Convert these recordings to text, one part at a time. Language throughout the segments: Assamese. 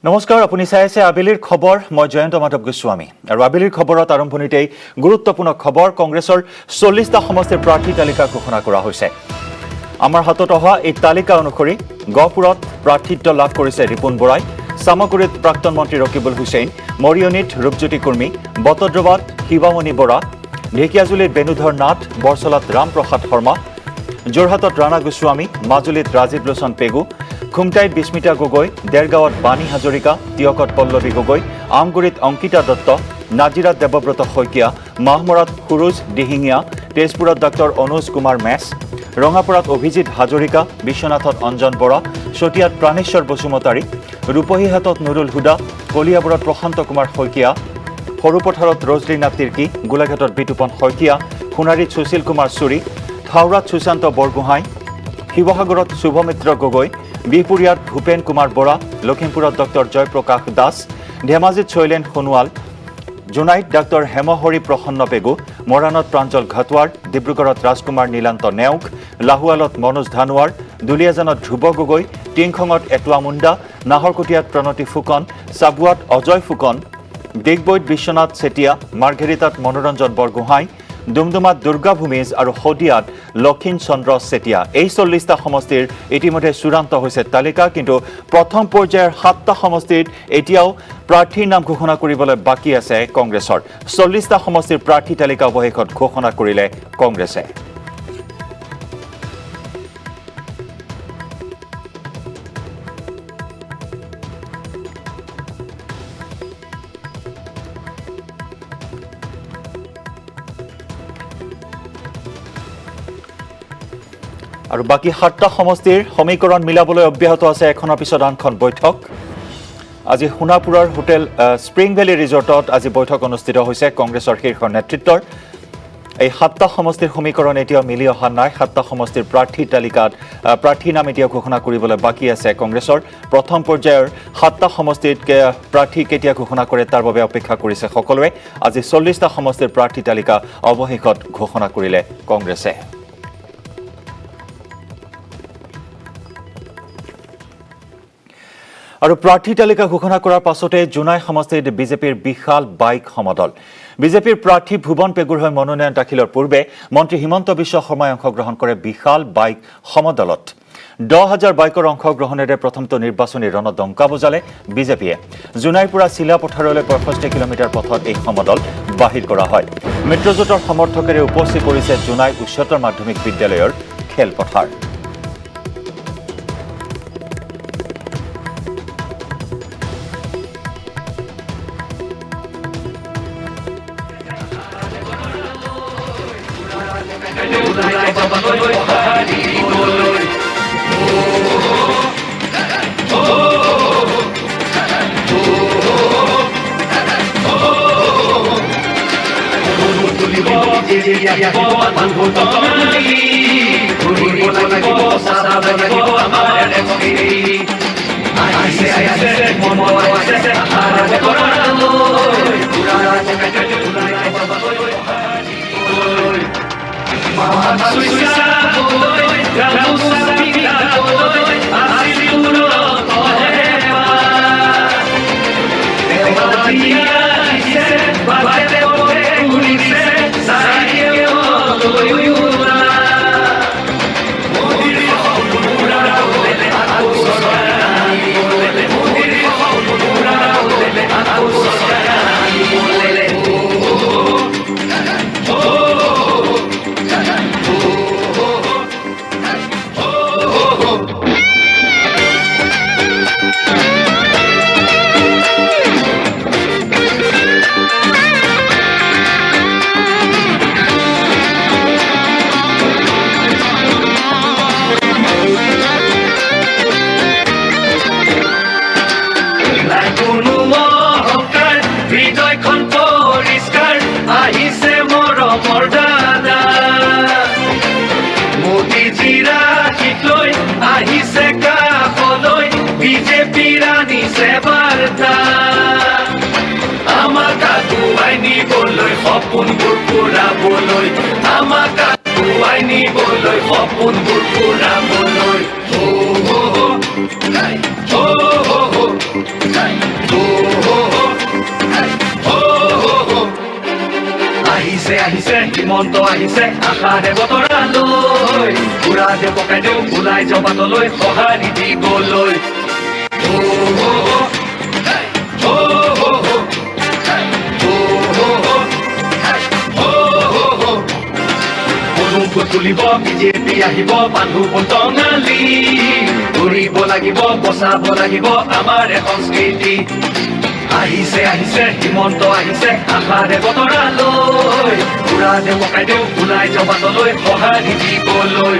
নমস্কাৰ আপুনি চাই আছে আবেলিৰ খবৰ মই জয়ন্ত মাধৱ গোস্বামী আৰু আবেলিৰ খবৰত আৰম্ভণিতেই গুৰুত্বপূৰ্ণ খবৰ কংগ্ৰেছৰ 40টা সমষ্টিৰ প্ৰাৰ্থী তালিকা ঘোষণা কৰা হৈছে আমাৰ হাতত অহা এই তালিকা অনুসৰি গহপুৰত প্ৰাৰ্থিত্ব লাভ কৰিছে ৰিপুন বৰাই সামগুৰিত প্ৰাক্তন মন্ত্ৰী ৰকিবুল হুছেইন মৰিয়নিত ৰূপজ্যোতি কুৰ্মী বটদ্ৰৱাত শিৱামণি বৰা ঢেকিয়াজুলিত বেনুধৰ নাথ বৰছলাত ৰামপ্ৰসাদ শৰ্মা যোৰহাটত ৰাণা গোস্বামী মাজুলীত ৰাজীৱ লোচন পেগু খুমটাইত বিস্মিতা গগৈ দেৰগাঁৱত বাণী হাজৰিকা তিয়কত পল্লৱী গগৈ আমগুৰিত অংকিতা দত্ত নাজিৰাত দেৱব্ৰত শইকীয়া মাহমৰাত সুৰুজ দিহিঙীয়া তেজপুৰত ডক্টৰ অনুজ কুমাৰ মেছ ৰঙাপুৰত অভিজিৎ হাজৰিকা বিশ্বনাথত অঞ্জন বৰা চতিয়াত প্ৰাণেশ্বৰ বসুমতাৰী ৰূপহীহাটত নুৰুল হুদা কলিয়াবৰত প্ৰশান্ত কুমাৰ শইকীয়া সৰুপথাৰত ৰজলিনা তিৰ্কী গোলাঘাটত বিতুপন শইকীয়া সোণাৰীত সুশীল কুমাৰ চুৰি হাওৰাত সুশান্ত বৰগোহাঁই শিৱসাগৰত শুভমিত্ৰ গগৈ বিহপুৰীয়াত ভূপেন কুমাৰ বৰা লখিমপুৰত ডক্টৰ জয়প্ৰকাশ দাস ধেমাজিত শৈলেন সোণোৱাল জোনাইত ডক্টৰ হেমহৰি প্ৰসন্ন পেগু মৰাণত প্ৰাঞ্জল ঘাটোৱাৰ ডিব্ৰুগড়ত ৰাজকুমাৰ নীলান্ত নেওগ লাহুৱালত মনোজ ধানোৱাৰ দুলীয়াজানত ধ্ৰুৱ গগৈ টিংখঙত এটুৱা মুণ্ডা নাহৰকটীয়াত প্ৰণতি ফুকন চাবুৱাত অজয় ফুকন ডিগবৈত বিশ্বনাথ চেতিয়া মাৰ্ঘেৰিটাত মনোৰঞ্জন বৰগোহাঁই ডুমডুমাত দুৰ্গা ভূমিজ আৰু শদিয়াত লক্ষীণ চন্দ্ৰ চেতিয়া এই 40টা সমষ্টিৰ ইতিমধ্যে চূড়ান্ত হৈছে তালিকা কিন্তু প্ৰথম পৰ্যায়ৰ 7টা সমষ্টিত এতিয়াও প্ৰাৰ্থীৰ নাম ঘোষণা কৰিবলৈ বাকী আছে কংগ্ৰেছৰ 40টা সমষ্টিৰ প্ৰাৰ্থী তালিকা অৱশেষত ঘোষণা কৰিলে কংগ্ৰেছে আৰু বাকি 7টা সমষ্টিৰ সমীকৰণ মিলাবলৈ অব্যাহত আছে এখনৰ পিছত আনখন বৈঠক আজি সোণাপুৰৰ হোটেল স্প্ৰিং ভেলী ৰিজৰ্টত আজি বৈঠক অনুষ্ঠিত হৈছে কংগ্ৰেছৰ শীৰ্ষ নেতৃত্বৰ এই 7টা সমষ্টিৰ সমীকৰণ এতিয়া মিলি অহা নাই 7টা সমষ্টিৰ প্ৰাৰ্থী তালিকাত প্ৰাৰ্থী নাম এতিয়া ঘোষণা কৰিবলৈ বাকী আছে কংগ্ৰেছৰ প্ৰথম পৰ্যায়ৰ 7টা সমষ্টিত প্ৰাৰ্থী কেতিয়া ঘোষণা কৰে তাৰ বাবে অপেক্ষা কৰিছে সকলোৱে আজি 40টা সমষ্টিৰ প্ৰাৰ্থী তালিকা অৱশেষত ঘোষণা কৰিলে কংগ্ৰেছে আৰু প্ৰাৰ্থী তালিকা ঘোষণা কৰাৰ পাছতে জুনাই সমষ্টিত বিজেপিৰ বিশাল বাইক সমদল বিজেপিৰ প্ৰাৰ্থী ভুৱন পেগুৰ হৈ মনোনয়ন দাখিলৰ পূৰ্বে মন্ত্ৰী হিমন্ত বিশ্ব শৰ্মাই অংশগ্ৰহণ কৰে বিশাল বাইক সমদলত 10,000 বাইকৰ অংশগ্ৰহণেৰে প্ৰথমটো নিৰ্বাচনী ৰণদংকা বজালে বিজেপিয়ে জুনাইৰ পৰা চিলাপথাৰলৈ 65 কিলোমিটাৰ পথত এই সমদল বাহিৰ কৰা হয় মিত্ৰজোঁটৰ সমৰ্থকেৰে উপস্থিত কৰিছে জুনাই উচ্চতৰ মাধ্যমিক বিদ্যালয়ৰ খেলপথাৰ সপোনবোৰ পুৰাবলৈ আমাক আগুৱাই নিবলৈ সপোনবোৰ পুৰাবলৈ হিমন্ত আহিছে আশাৰে বতৰা লৈ পুৰা দে পকাই দেউ ওলাই জবাতলৈ সঁহাৰি দিবলৈ তুলিব বিজেপি আহিব বান্ধু টঙালি ঘূৰিব লাগিব বচাব লাগিব আমাৰ সংস্কৃতি আহিছে আহিছে হিমন্ত আহিছে আশাৰে বতৰা লৈ পুৰা দে পকাই দেউ ওলাই জবাতলৈ সঁহাৰি দিবলৈ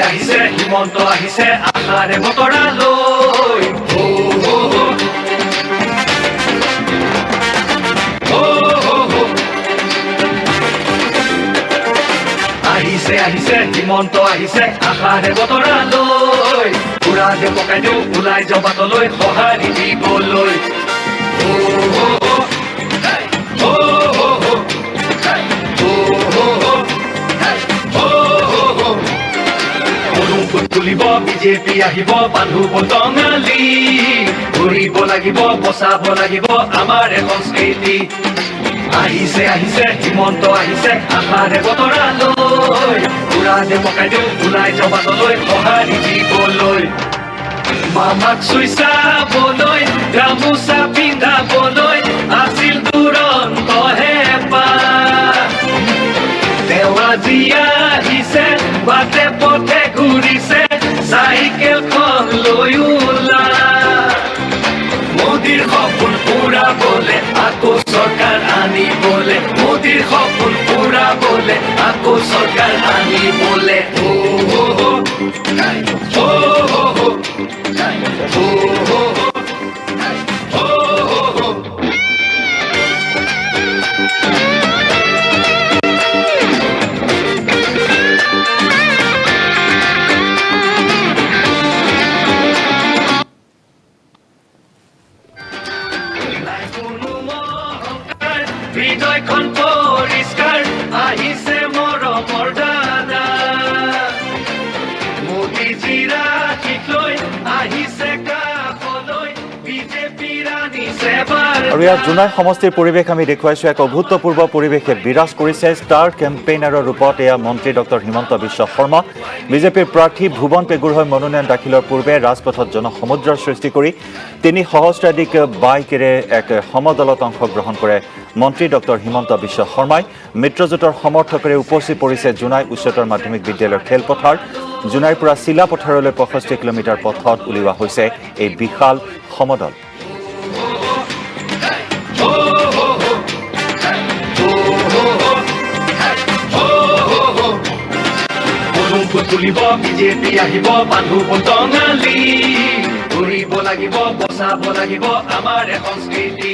আহিছে হিমন্ত আহিছে আশাৰে বতৰা লৈ আহিছে আহিছে হিমন্ত আহিছে আশাৰে বতৰা লৈ পুৰা দে পকাই দেউ ওলাই জবাতলৈ সঁহাৰি দিবলৈ তুলিব বিজেপি আহিব বান্ধু টঙালি ঘূৰিব লাগিব বচাব লাগিব আমাৰ সংস্কৃতি আহিছে আহিছে হিমন্ত আহিছে আশাৰে বতৰা লৈ পুৰা দে পকাই দেউ ওলাই জবাতলৈ সঁহাৰি দিবলৈ মামাক চুই চাবলৈ গামোচা পিন্ধাবলৈ আছিল দুৰন্ত হেঁপাহ তেওঁ আজি আহিছে বাটে পথে ঘূৰিছে চাইকেলখন লৈ ওলা মোদীৰ সপোন পুৰাবলে আকৌ চৰকাৰ আনিবলে মোদীৰ সপোন পুৰাবলে আকৌ চৰকাৰ আনিবলে হৃদয়খন পৰিষ্কাৰ আহিছে মৰমৰ দাদা মোদীজীৰ আশীষ লৈ আহিছে কাষলৈ বিজেপিৰ আনিছে আৰু ইয়াত জোনাই সমষ্টিৰ পৰিৱেশ আমি দেখুৱাইছো এক অভূতপূৰ্ব পৰিৱেশে বিৰাজ কৰিছে ষ্টাৰ কেম্পেইনাৰৰ ৰূপত এয়া মন্ত্ৰী ডক্টৰ হিমন্ত বিশ্ব শৰ্মা বিজেপিৰ প্ৰাৰ্থী ভুৱন পেগুৰ হৈ মনোনয়ন দাখিলৰ পূৰ্বে ৰাজপথত জনসমুদ্ৰৰ সৃষ্টি কৰি ৩ সহস্ৰাধিক বাইকেৰে এক সমদলত অংশগ্ৰহণ কৰে মন্ত্ৰী ডক্টৰ হিমন্ত বিশ্ব শৰ্মাই মিত্ৰজোঁটৰ সমৰ্থকৰে উপচি পৰিছে জোনাই উচ্চতৰ মাধ্যমিক বিদ্যালয়ৰ খেলপথাৰ জোনাইৰ পৰা চিলা পথাৰলৈ 65 কিলোমিটাৰ পথত উলিওৱা হৈছে এই বিশাল সমদল তুলিব বিজেপি আহিব বান্ধু টঙালি ঘূৰিব লাগিব বচাব লাগিব আমাৰ সংস্কৃতি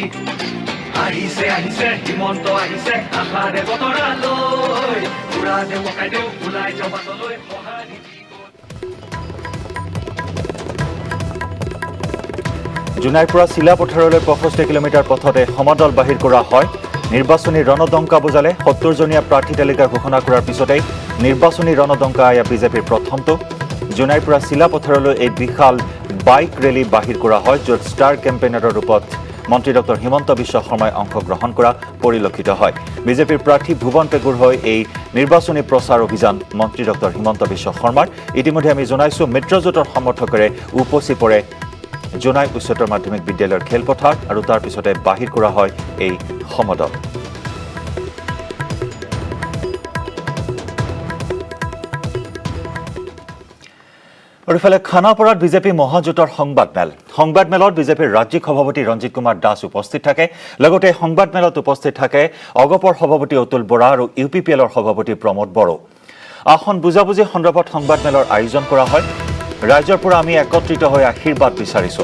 আহিছে আহিছে হিমন্ত আহিছে আশাৰে বতৰা লৈ পুৰা দে পকাই দেউ ওলাই জবাতলৈ সঁহাৰি জোনাইৰ পৰা চিলা পথাৰলৈ 65 কিলোমিটাৰ পথতে সমদল বাহিৰ কৰা হয় নিৰ্বাচনী ৰণদংকা বজালে 70জনীয়া প্ৰাৰ্থী তালিকা ঘোষণা কৰাৰ পিছতেই নিৰ্বাচনী ৰণদংকা আয়া বিজেপিৰ প্ৰথমটো জোনাইৰ পৰা চিলা পথাৰলৈ এই বিশাল বাইক ৰেলী বাহিৰ কৰা হয় য'ত ষ্টাৰ কেম্পেইনাৰৰ ৰূপত মন্ত্ৰী ডক্টৰ হিমন্ত বিশ্ব শৰ্মাই অংশগ্ৰহণ কৰা পৰিলক্ষিত হয় বিজেপিৰ প্ৰাৰ্থী ভুৱন পেগুৰ হৈ এই নিৰ্বাচনী প্ৰচাৰ অভিযান মন্ত্ৰী ডক্টৰ হিমন্ত বিশ্ব শৰ্মাৰ ইতিমধ্যে আমি জনাইছো মিত্ৰজোঁটৰ সমৰ্থকৰে উপচি পৰে জোনাই উচ্চতৰ মাধ্যমিক বিদ্যালয়ৰ খেলপথাৰ আৰু তাৰ পিছতে বাহিৰ কৰা হয় এই সমদল আৰু ইফালে খানাপাৰাত বিজেপি মহাজোঁটৰ সংবাদমেলত বিজেপিৰ ৰাজ্যিক সভাপতি ৰঞ্জিত কুমাৰ দাস উপস্থিত থাকে লগতে সংবাদমেলত উপস্থিত থাকে অগপৰ সভাপতি অতুল বৰা আৰু ইউপিপিএলৰ সভাপতি প্ৰমোদ বড়ো আসন বুজাবুজি সন্দৰ্ভত সংবাদমেলৰ আয়োজন কৰা হয় ৰাজ্যৰ পৰা আমি একত্ৰিত হৈ আশীৰ্বাদ বিচাৰিছো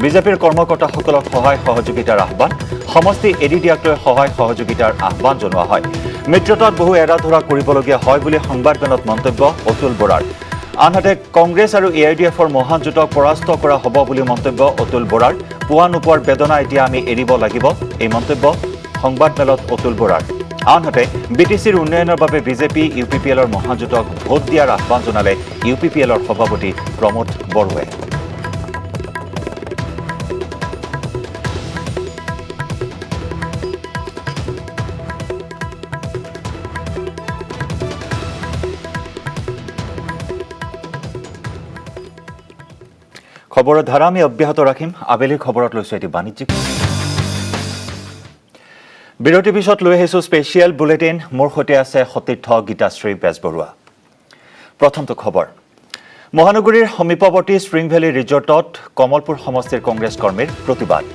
বিজেপিৰ কৰ্মকৰ্তাসকলক সহায় সহযোগিতাৰ আহ্বান সমষ্টি এৰি দিয়াকৈ সহায় সহযোগিতাৰ আহ্বান জনোৱা হয় মিত্ৰতাত বহু এৰাধৰা কৰিবলগীয়া হয় বুলি সংবাদমেলত মন্তব্য অতুল বৰাৰ আনহাতে কংগ্ৰেছ আৰু এআইডিএফৰ মহাজোঁটক পৰাস্ত কৰা হ'ব বুলি মন্তব্য অতুল বৰাৰ পোৱা নোপোৱাৰ বেদনা এতিয়া আমি এৰিব লাগিব এই মন্তব্য সংবাদমেলত অতুল বৰাৰ আনহাতে বিটিচিৰ উন্নয়নৰ বাবে বিজেপি ইউপিপিএলৰ মহাজোঁটক ভোট দিয়াৰ আহ্বান জনালে ইউপিপিএলৰ সভাপতি প্ৰমোদ বড়োৱে খবৰৰ ধাৰা আমি অব্যাহত ৰাখিম আবেলিৰ খবৰত লৈছো এটি বাণিজ্যিক বিৰতিৰ পিছত লৈ আহিছো স্পেচিয়েল বুলেটিন মোৰ সৈতে আছে সতীৰ্থ গীতাশ্ৰী বেজবৰুৱা প্ৰথমটো খবৰ মহানগৰীৰ সমীপৱৰ্তী স্প্ৰিং ভেলী ৰিজৰ্টত কমলপুৰ সমষ্টিৰ কংগ্ৰেছ কৰ্মীৰ প্ৰতিবাদ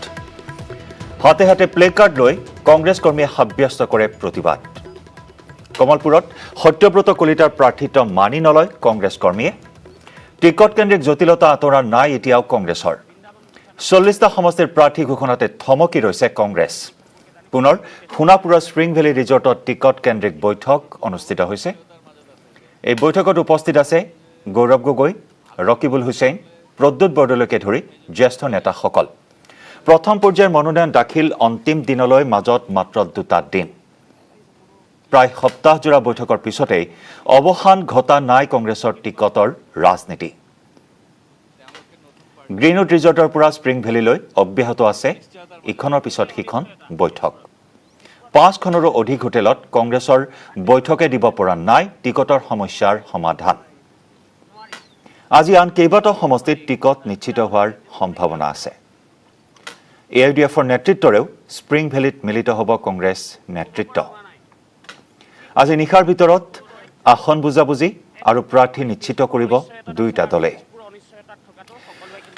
হাতে হাতে প্লে কাৰ্ড লৈ কংগ্ৰেছ কৰ্মীয়ে সাব্যস্ত কৰে প্ৰতিবাদ কমলপুৰত সত্যব্ৰত কলিতাৰ প্ৰাৰ্থিত্ব মানি নলয় কংগ্ৰেছ কৰ্মীয়ে টিকট কেন্দ্ৰিক জটিলতা আঁতৰা নাই এতিয়াও কংগ্ৰেছৰ 40টা সমষ্টিৰ প্ৰাৰ্থী ঘোষণাতে থমকি ৰৈছে কংগ্ৰেছ পুনৰ সোণাপুৰৰ স্প্ৰিং ভেলী ৰিজৰ্টত টিকট কেন্দ্ৰিক বৈঠক অনুষ্ঠিত হৈছে এই বৈঠকত উপস্থিত আছে গৌৰৱ গগৈ ৰকিবুল হুছেইন প্ৰদ্যুৎ বৰদলৈকে ধৰি জ্যেষ্ঠ নেতাসকল প্ৰথম পৰ্যায়ৰ মনোনয়ন দাখিল অন্তিম দিনলৈ মাজত মাত্ৰ দুটা দিন প্ৰায় সপ্তাহজোৰা বৈঠকৰ পিছতেই অৱসান ঘটা নাই কংগ্ৰেছৰ টিকটৰ ৰাজনীতি গ্ৰীণউড ৰিজৰ্টৰ পৰা স্প্ৰিং ভেলীলৈ অব্যাহত আছে ইখনৰ পিছত সিখন বৈঠক 5খনৰো অধিক হোটেলত কংগ্ৰেছৰ বৈঠকে দিব পৰা নাই টিকটৰ সমস্যাৰ সমাধান আজি আন কেইবাটাও সমষ্টিত টিকট নিশ্চিত হোৱাৰ সম্ভাৱনা আছে এআইডিএফৰ নেতৃত্বৰেও স্প্ৰিং ভেলীত মিলিত হ'ব কংগ্ৰেছ নেতৃত্ব আজি নিশাৰ ভিতৰত আসন বুজাবুজি আৰু প্ৰাৰ্থী নিশ্চিত কৰিব দুইটা দলে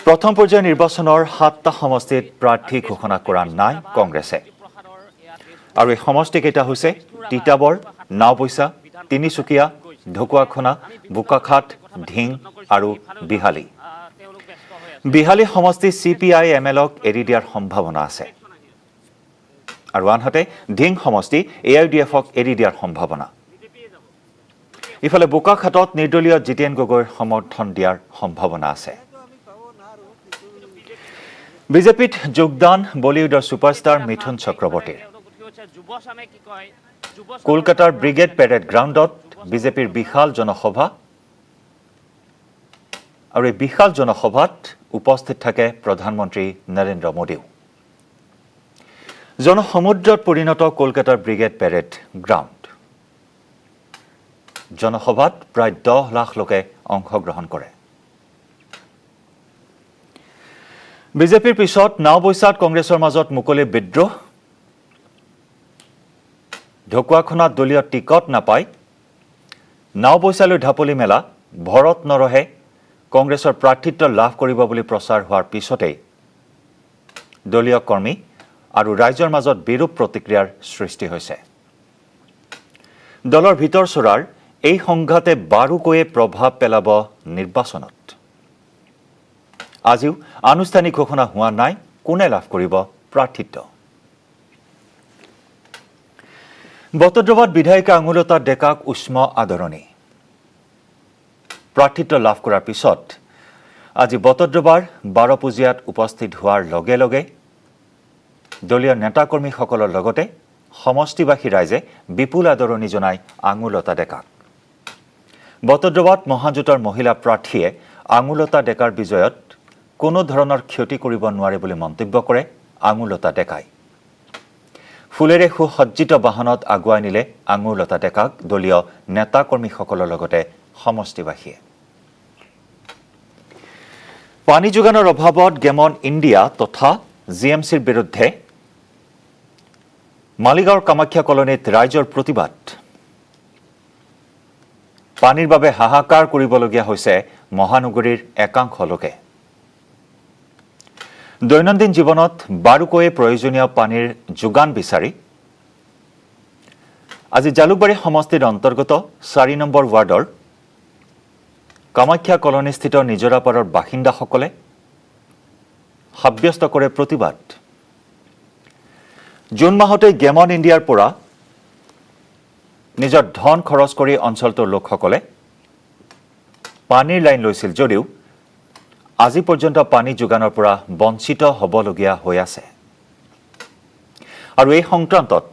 প্ৰথম পৰ্যায়ৰ নিৰ্বাচনৰ 7টা সমষ্টিত প্ৰাৰ্থী ঘোষণা কৰা নাই কংগ্ৰেছে আৰু এই সমষ্টিকেইটা হৈছে তিতাবৰ নাওবৈচা তিনিচুকীয়া ঢকুৱাখনা বোকাখাট ঢিং আৰু বিহালী সমষ্টি চিপিআই এমএলক এৰি দিয়াৰ সম্ভাৱনা আছে আৰু আনহাতে ঢিং সমষ্টি এআইডিএফক এৰি দিয়াৰ সম্ভাৱনা ইফালে বোকাখাটত নিৰ্দলীয় জিতেন গগৈৰ সমৰ্থন দিয়াৰ সম্ভাৱনা আছে বিজেপিত যোগদান বলিউডৰ ছুপাৰষ্টাৰ মিথুন চক্ৰৱৰ্তীৰ কলকাতাৰ ব্ৰিগেড পেৰেড গ্ৰাউণ্ডত বিজেপিৰ বিশাল জনসভা আৰু এই বিশাল জনসভাত উপস্থিত থাকে প্ৰধানমন্ত্ৰী নৰেন্দ্ৰ মোদীও জনসমুদ্ৰত পৰিণত কলকাতাৰ ব্ৰিগেড পেৰেড গ্ৰাউণ্ড জনসভাত প্ৰায় 10 লাখ লোকে অংশগ্ৰহণ কৰে বিজেপিৰ পিছত নাওবৈচাত কংগ্ৰেছৰ মাজত মুকলি বিদ্ৰোহ ঢকুৱাখনাত দলীয় টিকট নাপায় নাওবৈচালৈ ঢাপলি মেলা ভৰত নৰহে কংগ্ৰেছৰ প্ৰাৰ্থিত্ব লাভ কৰিব বুলি প্ৰচাৰ হোৱাৰ পিছতেই দলীয় কৰ্মী আৰু ৰাইজৰ মাজত বিৰূপ প্ৰতিক্ৰিয়াৰ সৃষ্টি হৈছে দলৰ ভিতৰ চৰাৰ এই সংঘাতে বাৰুকৈয়ে প্ৰভাৱ পেলাব নিৰ্বাচনত আজিও আনুষ্ঠানিক ঘোষণা হোৱা নাই কোনে লাভ কৰিব প্ৰাৰ্থিত্ব বটদ্ৰৱাত বিধায়িকা আঙুলতা ডেকাক উষ্ম আদৰণি প্ৰাৰ্থিত্ব লাভ কৰাৰ পিছত আজি বটদ্ৰৱাৰ 12 পূজিয়াত উপস্থিত হোৱাৰ লগে লগে দলীয় নেতাকৰ্মীসকলৰ লগতে সমষ্টিবাসী ৰাইজে বিপুল আদৰণি জনাই আঙুলতা ডেকাক বটদ্ৰৱাত মহাজোঁটৰ মহিলা প্ৰাৰ্থীয়ে আঙুলতা ডেকাৰ বিজয়ত কোনো ধৰণৰ ক্ষতি কৰিব নোৱাৰে বুলি মন্তব্য কৰে আঙুলতা ডেকাই ফুলেৰে সুসজ্জিত বাহনত আগুৱাই নিলে আঙুলতা ডেকাক দলীয় নেতাকৰ্মীসকলৰ লগতে সমষ্টিবাসীয়ে পানী যোগানৰ অভাৱত গেমন ইণ্ডিয়া তথা জিএমচিৰ বিৰুদ্ধে মালিগাঁৱৰ কামাখ্যা কলনীত ৰাইজৰ প্ৰতিবাদ পানীৰ বাবে হাহাকাৰ কৰিবলগীয়া হৈছে মহানগৰীৰ একাংশ লোকে দৈনন্দিন জীৱনত বাৰুকৈয়ে প্ৰয়োজনীয় পানীৰ যোগান বিচাৰি আজি জালুকবাৰী সমষ্টিৰ অন্তৰ্গত 4 নম্বৰ ৱাৰ্ডৰ কামাখ্যা কলনীস্থিত নিজৰাপাৰৰ বাসিন্দাসকলে সাব্যস্ত কৰে প্ৰতিবাদ জুন মাহতে গেমন ইণ্ডিয়াৰ পৰা নিজৰ ধন খৰচ কৰি অঞ্চলটোৰ লোকসকলে পানীৰ লাইন লৈছিল যদিও আজি পৰ্যন্ত পানী যোগানৰ পৰা বঞ্চিত হ'বলগীয়া হৈ আছে আৰু এই সংক্ৰান্তত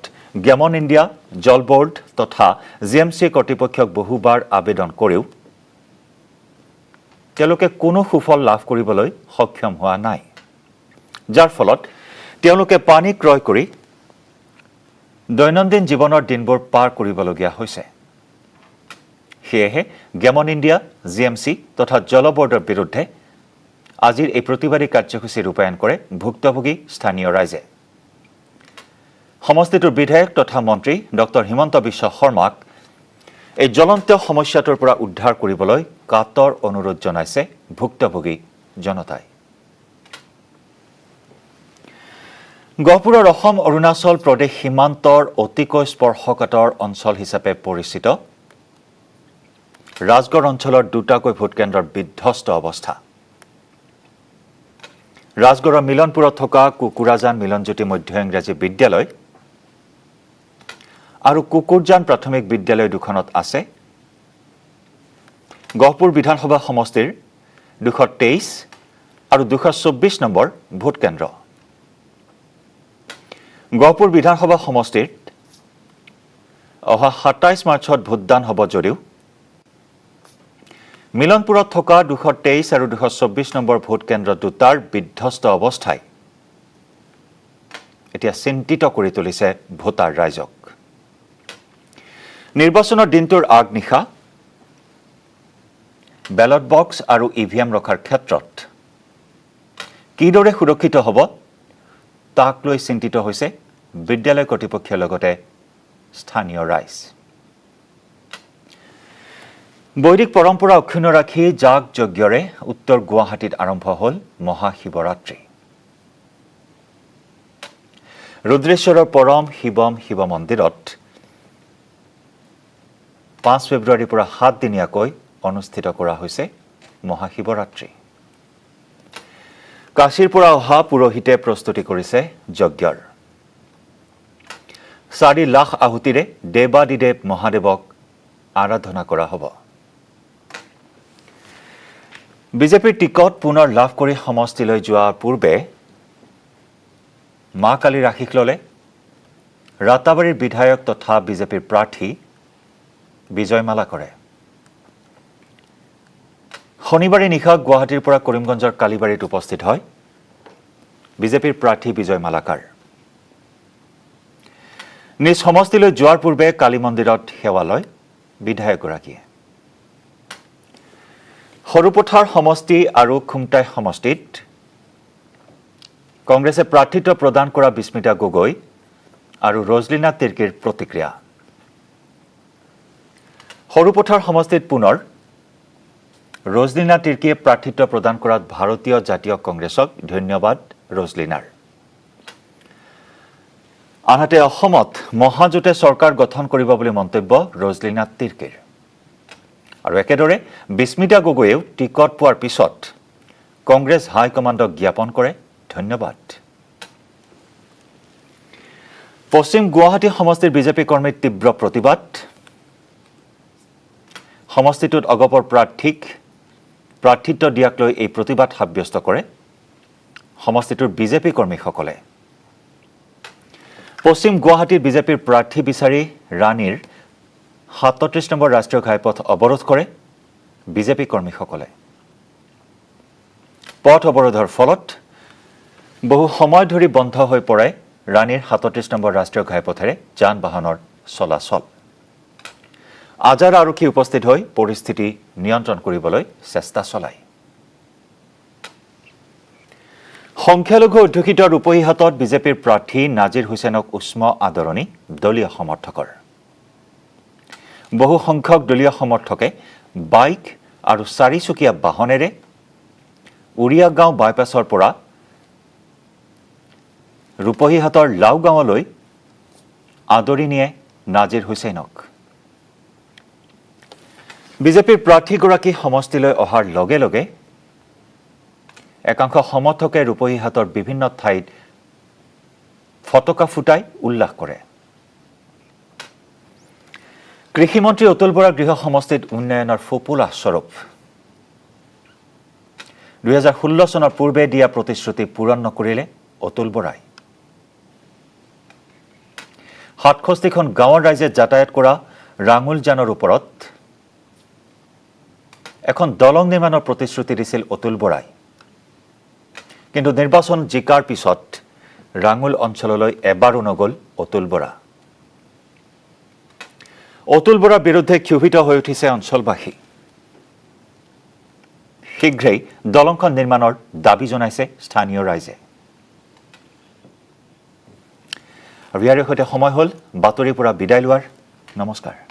গ্যামন ইণ্ডিয়া, জল বোৰ্ড তথা GMC কৰ্তৃপক্ষক বহুবাৰ আবেদন কৰিও তেওঁলোকে কোনো সুফল লাভ কৰিবলৈ সক্ষম হোৱা নাই, যাৰ ফলত তেওঁলোকে পানী ক্ৰয় কৰি দৈনন্দিন জীৱনৰ দিনবোৰ পাৰ কৰিবলগীয়া হৈছে। সেয়েহে গ্যামন ইণ্ডিয়া, GMC তথা জল বোৰ্ডৰ বিৰুদ্ধে আজিৰ এই প্ৰতিবাদী কাৰ্যসূচী ৰূপায়ণ কৰে ভুক্তভোগী স্থানীয় ৰাইজে। সমষ্টিটোৰ বিধায়ক তথা মন্ত্ৰী ডক্টৰ হিমন্ত বিশ্ব শৰ্মাক এই জ্বলন্ত সমস্যাটোৰ পৰা উদ্ধাৰ কৰিবলৈ কাতৰ অনুৰোধ জনাইছে ভুক্তভোগী জনতাই। গহপুৰৰ অসম অৰুণাচল প্ৰদেশ সীমান্তৰ অতিকৈ স্পৰ্শকাতৰ অঞ্চল হিচাপে পৰিচিত ৰাজগড় অঞ্চলৰ দুটাকৈ ভোটকেন্দ্ৰৰ বিধ্বস্ত অৱস্থা। ৰাজগড়ৰ মিলনপুৰত থকা কুকুৰাজান মিলনজ্যোতি মধ্য ইংৰাজী বিদ্যালয় আৰু কুকুৰজান প্ৰাথমিক বিদ্যালয় দুখনত আছে গহপুৰ বিধানসভা সমষ্টিৰ 223 আৰু 224 নম্বৰ ভোটকেন্দ্ৰ। গহপুৰ বিধানসভা সমষ্টিত অহা 27 মাৰ্চত ভোটদান হ'ব যদিও মিলনপুৰত থকা 223 আৰু 224 নম্বৰ ভোটকেন্দ্ৰ দুটাৰ বিধ্বস্ত অৱস্থাই এতিয়া চিন্তিত কৰি তুলিছে ভোটাৰ ৰাইজক। নিৰ্বাচনৰ দিনটোৰ আগনিশা বেলট বক্স আৰু EVM ৰখাৰ ক্ষেত্ৰত কিদৰে সুৰক্ষিত হ'ব তাক লৈ চিন্তিত হৈছে বিদ্যালয় কৰ্তৃপক্ষৰ লগতে স্থানীয় ৰাইজ। বৈদিক পৰম্পৰা অক্ষুণ্ণ ৰাখি যাগ যজ্ঞৰে উত্তৰ গুৱাহাটীত আৰম্ভ হ'ল মহাশিৱৰাত্ৰি। ৰুদ্ৰেশ্বৰৰ পৰম শিৱম শিৱ মন্দিৰত 5 ফেব্ৰুৱাৰীৰ পৰা 7 দিনীয়াকৈ অনুষ্ঠিত কৰা হৈছে মহাশিৱৰাত্ৰি। কাশীৰ পৰা অহা পুৰোহিতে প্ৰস্তুতি কৰিছে যজ্ঞৰ। 4 লাখ আহুতিৰে দেৱাদিদেৱ মহাদেৱক আৰাধনা কৰা হ'ব। বিজেপিৰ টিকট পুনৰ লাভ কৰি সমষ্টিলৈ যোৱাৰ পূৰ্বে মা কালীৰ আশীষ ল'লে ৰাতাবাৰীৰ বিধায়ক তথা বিজেপিৰ প্ৰাৰ্থী বিজয় মালাকৰে। শনিবাৰে নিশা গুৱাহাটীৰ পৰা কৰিমগঞ্জৰ কালিবাৰীত উপস্থিত হয় বিজেপিৰ প্ৰাৰ্থী বিজয় মালাকাৰ। নিজ সমষ্টিলৈ যোৱাৰ পূৰ্বে কালী মন্দিৰত সেৱা লয় বিধায়কগৰাকীয়ে। সৰুপথাৰ সমষ্টি আৰু খুমটাই সমষ্টিত কংগ্ৰেছে প্ৰাৰ্থিত্ব প্ৰদান কৰা বিস্মিতা গগৈ আৰু ৰজলিনা তিৰ্কীৰ প্ৰতিক্ৰিয়া। সৰুপথাৰ সমষ্টিত পুনৰ ৰজলিনা তিৰ্কীয়ে প্ৰাৰ্থিত্ব প্ৰদান কৰাত ভাৰতীয় জাতীয় কংগ্ৰেছক ধন্যবাদ ৰজলিনাৰ। আনহাতে অসমত মহাজোঁটে চৰকাৰ গঠন কৰিব বুলি মন্তব্য ৰজলিনা তিৰ্কীৰ। আৰু একেদৰে বিস্মিতা গগৈয়েও টিকট পোৱাৰ পিছত কংগ্ৰেছ হাইকমাণ্ডক জ্ঞাপন কৰে ধন্যবাদ। পশ্চিম গুৱাহাটী সমষ্টিৰ বিজেপি কৰ্মীৰ তীব্ৰ প্ৰতিবাদ। সমষ্টিটোত অগপৰ প্ৰাৰ্থীক প্ৰাৰ্থিত্ব দিয়াক লৈ এই প্ৰতিবাদ সাব্যস্ত কৰে সমষ্টিটোৰ বিজেপি কৰ্মীসকলে। পশ্চিম গুৱাহাটীৰ বিজেপিৰ প্ৰাৰ্থী বিচাৰি ৰাণীৰ 37 নম্বৰ ৰাষ্ট্ৰীয় ঘাইপথ অৱৰোধ কৰে বিজেপি কৰ্মীসকলে। পথ অৱৰোধৰ ফলত বহু সময় ধৰি বন্ধ হৈ পৰে ৰাণীৰ 37 নম্বৰ ৰাষ্ট্ৰীয় ঘাইপথেৰে যান বাহনৰ চলাচল। আজাৰ আৰক্ষী উপস্থিত হৈ পৰিস্থিতি নিয়ন্ত্ৰণ কৰিবলৈ চেষ্টা চলায়। সংখ্যালঘু অধ্যুষিত ৰূপহীহাটত বিজেপিৰ প্ৰাৰ্থী নাজিৰ হুছেইনক উষ্ম আদৰণি দলীয় সমৰ্থকৰ। বহু সংখ্যক দলীয় সমৰ্থকে বাইক আৰু 4চকীয়া বাহনেৰে উৰিয়াগাঁও বাইপাছৰ পৰা ৰূপহীহাটৰ লাওগাঁৱলৈ আদৰি নিয়ে নাজিৰ হুছেইনক। বিজেপিৰ প্ৰাৰ্থীগৰাকী সমষ্টিলৈ অহাৰ লগে লগে একাংশ সমৰ্থকে ৰূপহীহাটৰ বিভিন্ন ঠাইত ফটকা ফুটাই উল্লাস কৰে। কৃষিমন্ত্ৰী অতুল বৰা গৃহ সমষ্টিত উন্নয়নৰ ফোপোলা স্বৰূপ 2016 চনৰ পূৰ্বে দিয়া প্ৰতিশ্ৰুতি পূৰণ নকৰিলে অতুল বৰাই। 67খন গাঁৱৰ ৰাইজে যাতায়াত কৰা ৰাঙুল জানৰ ওপৰত এখন দলং নিৰ্মাণৰ প্ৰতিশ্ৰুতি দিছিল অতুল বৰাই কিন্তু নিৰ্বাচন জিকাৰ পিছত ৰাঙুল অঞ্চললৈ এবাৰো নগল অতুল বৰা অতুল বৰাৰ বিৰুদ্ধে ক্ষোভিত হৈ উঠিছে অঞ্চলবাসী শীঘ্ৰেই দলংখন নিৰ্মাণৰ দাবী জনাইছে স্থানীয় ৰাইজে আৰু ইয়াৰ সৈতে সময় হ'ল বাতৰিৰ পৰা বিদায় লোৱাৰ নমস্কাৰ